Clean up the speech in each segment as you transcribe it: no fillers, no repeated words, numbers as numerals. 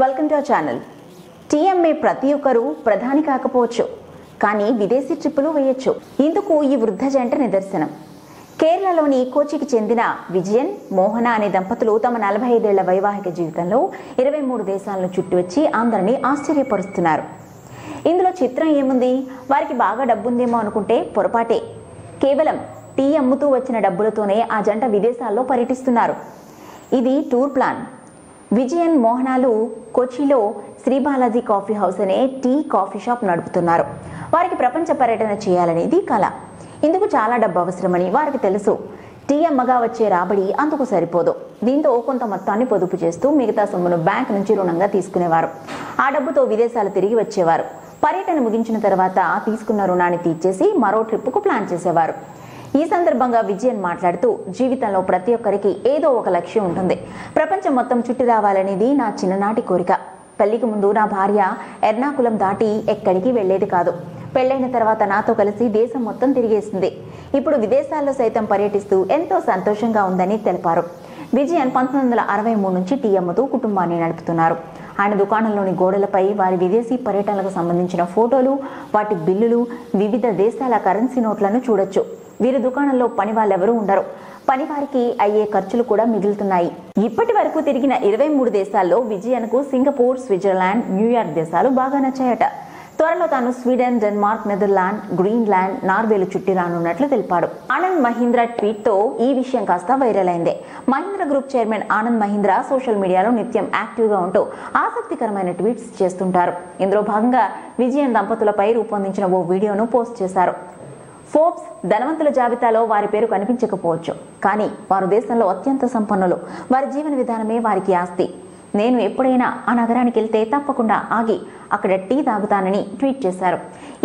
Welcome to our channel. TMA ప్రతి ఒక్కరూ ప్రధాని కాకపోవచ్చు, కానీ విదేశీ ట్రిప్పులు వేయొచ్చు. ఇందుకు ఈ వృద్ధ జంట నిదర్శనం. కేరళలోని కోచికి చెందిన విజయన్, మోహన అనే దంపతులు తమ 45 ఏళ్ల వైవాహిక జీవితంలో 23 దేశాలను చుట్టి వచ్చి అందరినీ ఆశ్చర్యపరుస్తున్నారు. ఇందులో చిత్రం ఏముంది? వారికి బాగా డబ్బుందేమో అనుకుంటే పొరపాటే. కేవలం టీ అమ్ముతూ వచ్చిన డబ్బులతోనే ఆ జంట విదేశాల్లో పర్యటిస్తున్నారు. ఇది tour plan. Vijayan, మోహనాలు కొచ్చిలో Sri Balaji coffee house అనే టీ కాఫీ షాప్ నడుపుతున్నారు. వారికి ప్రపంచ పర్యటన చేయాలనేది కళ. ఇందుకు చాలా డబ్బు అవసరమని వారికి తెలుసు. టీ అమ్మగా వచ్చే రాబడి అందుకు సరిపోదు. దీంతో కొంత మొత్తాన్ని పొదుపు చేస్తూ మిగతా సొమ్మును బ్యాంక్ నుంచి రుణంగా తీసుకునేవారు. ఆ డబ్బుతో విదేశాలు తిరిగి వచ్చేవారు. పర్యటన ముగించిన తర్వాత తీసుకున్న రుణాన్ని తీర్చేసి మరో ట్రిప్పుకు ప్లాన్ చేసేవారు. ఈ సందర్భంగా విజయన్ మాట్లాడుతూ, జీవితంలో ప్రతి ఒక్కరికి ఏదో ఒక లక్ష్యం ఉంటుంది. ప్రపంచం మొత్తం చుట్టి రావాలనేది నా చిన్ననాటి కోరిక. పెళ్లికి ముందు నా భార్య ఎర్నాకులం దాటి ఎక్కడికి వెళ్లేది కాదు. పెళ్లైన తర్వాత నాతో కలిసి దేశం మొత్తం తిరిగేసింది. ఇప్పుడు విదేశాల్లో సైతం పర్యటిస్తూ ఎంతో సంతోషంగా ఉందని తెలిపారు. విజయన్ 1963 నుంచి టీ అమ్ముతూ కుటుంబాన్ని నడుపుతున్నారు. ఆయన దుకాణంలోని గోడలపై వారి విదేశీ పర్యటనలకు సంబంధించిన ఫోటోలు, వాటి బిల్లులు, వివిధ దేశాల కరెన్సీ నోట్లను చూడొచ్చు. వీరి దుకాణంలో పని వాళ్ళెవరూ ఉండరు. పనివారికి అయ్యే ఖర్చులు కూడా మిగులుతున్నాయి. ఇప్పటి వరకు తిరిగిన 23 దేశాల్లో విజయన్కు సింగపూర్, స్విట్జర్లాండ్, న్యూయార్క్ దేశాలు బాగా నచ్చాయట. త్వరలో తాను స్వీడన్, డెన్మార్క్, నెదర్లాండ్, గ్రీన్లాండ్, నార్వేలు చుట్టి రానున్నట్లు తెలిపాడు. ఆనంద్ మహీంద్రా ట్వీట్ తో ఈ విషయం కాస్త వైరల్ అయింది. Mahindra group chairman Anand Mahindra social మీడియాలో నిత్యం యాక్టివ్ గా ఉంటూ ఆసక్తికరమైన ట్వీట్స్ చేస్తుంటారు. ఇందులో భాగంగా విజయన్ దంపతులపై రూపొందించిన ఓ వీడియోను పోస్ట్ చేశారు. ఫోర్బ్స్ ధనవంతుల జాబితాలో వారి పేరు కనిపించకపోవచ్చు, కానీ వారు దేశంలో అత్యంత సంపన్నులు. వారి జీవన విధానమే వారికి ఆస్తి. నేను ఎప్పుడైనా ఆ నగరానికి వెళ్తే తప్పకుండా ఆగి అక్కడ టీ తాగుతానని ట్వీట్ చేశారు.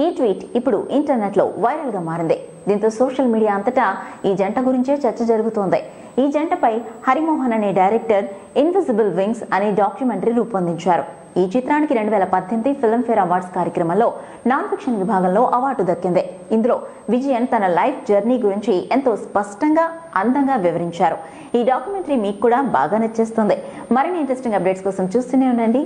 ఈ ట్వీట్ ఇప్పుడు ఇంటర్నెట్లో వైరల్గా మారింది. దీంతో సోషల్ మీడియా అంతటా ఈ జంట గురించే చర్చ జరుగుతోంది. ఈ జంటపై హరిమోహన్ అనే డైరెక్టర్ ఇన్విజిబుల్ వింగ్స్ అనే డాక్యుమెంటరీ రూపొందించారు. ఈ చిత్రానికి 2018 ఫిల్మ్ఫేర్ అవార్డ్స్ కార్యక్రమంలో నాన్ ఫిక్షన్ విభాగంలో అవార్డు దక్కింది. ఇందులో విజయన్ తన లైఫ్ జర్నీ గురించి ఎంతో స్పష్టంగా, అందంగా వివరించారు. ఈ డాక్యుమెంటరీ మీకు కూడా బాగా నచ్చేస్తుంది. మరిన్ని ఇంట్రెస్టింగ్ అప్డేట్స్ కోసం చూస్తూనే ఉండండి.